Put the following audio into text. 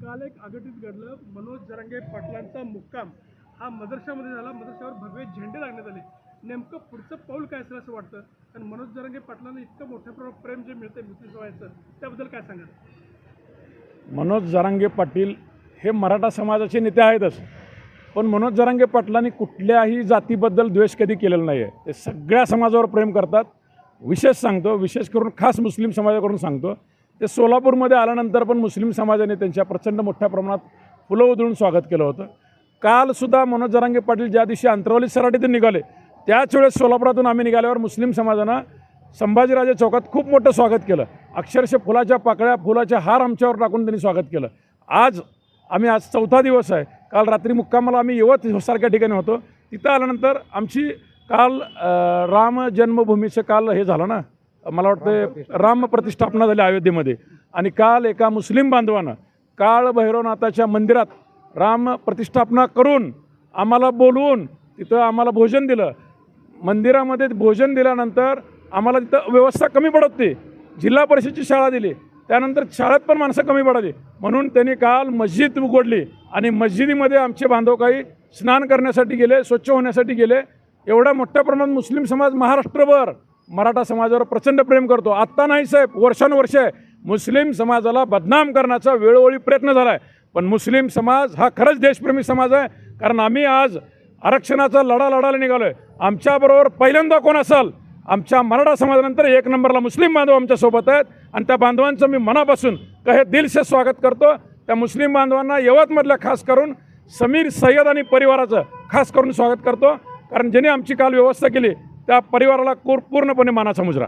काल एक अघटित घडलं. मनोज जरांगे पाटलांचा मुक्काम हा मदरशामध्ये झाला. मदरशावर भगवे झेंडे लागण्यात आले. नेमकं पुढचं पाऊल काय असेल असं वाटतं? कारण मनोज जरांगे पाटलांना इतकं मोठ्या प्रमाणात प्रेम जे मिळते मुस्लिम समाजाचं, त्याबद्दल काय सांगाल? मनोज जरांगे पाटील हे मराठा समाजाचे नेते आहेतच, पण मनोज जरांगे पाटलांनी कुठल्याही जातीबद्दल द्वेष कधी केलेला नाही आहे. ते सगळ्या समाजावर प्रेम करतात. विशेष करून खास मुस्लिम समाजाकडून सांगतो, ते सोलापूरमध्ये आल्यानंतर पण मुस्लिम समाजाने त्यांच्या प्रचंड मोठ्या प्रमाणात फुलं उधळून स्वागत केलं होतं. कालसुद्धा मनोज जरांगे पाटील ज्या दिवशी अंतरवली सराटीतून निघाले, त्याच वेळेस सोलापुरातून आम्ही निघाल्यावर मुस्लिम समाजानं संभाजीराजे चौकात खूप मोठं स्वागत केलं. अक्षरशः फुलाच्या पाकळ्या, फुलाचे हार आमच्यावर टाकून त्यांनी स्वागत केलं. आज चौथा दिवस आहे. काल रात्री मुक्कामाला आम्ही यवत सारख्या ठिकाणी होतो. तिथं आल्यानंतर आमची काल राम जन्मभूमीचं काल हे झालं ना, मला वाटतं राम प्रतिष्ठापना झाली अयोध्येमध्ये. आणि काल एका मुस्लिम बांधवानं काळ भैरवनाथाच्या मंदिरात राम प्रतिष्ठापना करून आम्हाला बोलवून तिथं आम्हाला भोजन दिलं. मंदिरामध्ये भोजन दिल्यानंतर आम्हाला तिथं व्यवस्था कमी पडत होती. जिल्हा परिषदेची शाळा दिली, त्यानंतर शाळेत पण माणसं कमी पडाली, म्हणून त्यांनी काल मस्जिद उघडली आणि मस्जिदीमध्ये आमचे बांधव काही स्नान करण्यासाठी गेले, स्वच्छ होण्यासाठी गेले. एवढा मोठ्या प्रमाणात मुस्लिम समाज महाराष्ट्रभर मराठा समाजावर प्रचंड प्रेम करतो. आत्ता नाही साहेब, वर्षानुवर्षे मुस्लिम समाजाला बदनाम करण्याचा वेळोवेळी प्रयत्न झाला आहे. पण मुस्लिम समाज हा खरंच देशप्रेमी समाज आहे. कारण आम्ही आज आरक्षणाचा लढा लढायला निघालो आहे. आमच्याबरोबर पहिल्यांदा कोण असाल, आमच्या मराठा समाजानंतर एक नंबरला मुस्लिम बांधव आमच्यासोबत आहेत. आणि त्या बांधवांचं मी मनापासून कहे दिलसे स्वागत करतो. त्या मुस्लिम बांधवांना यवतमधल्या खास करून समीर सय्यद आणि परिवाराचं खास करून स्वागत करतो. कारण ज्यांनी आमची काल व्यवस्था केली त्या परिवाराला पूर्णपणे मानाचा मुजरा.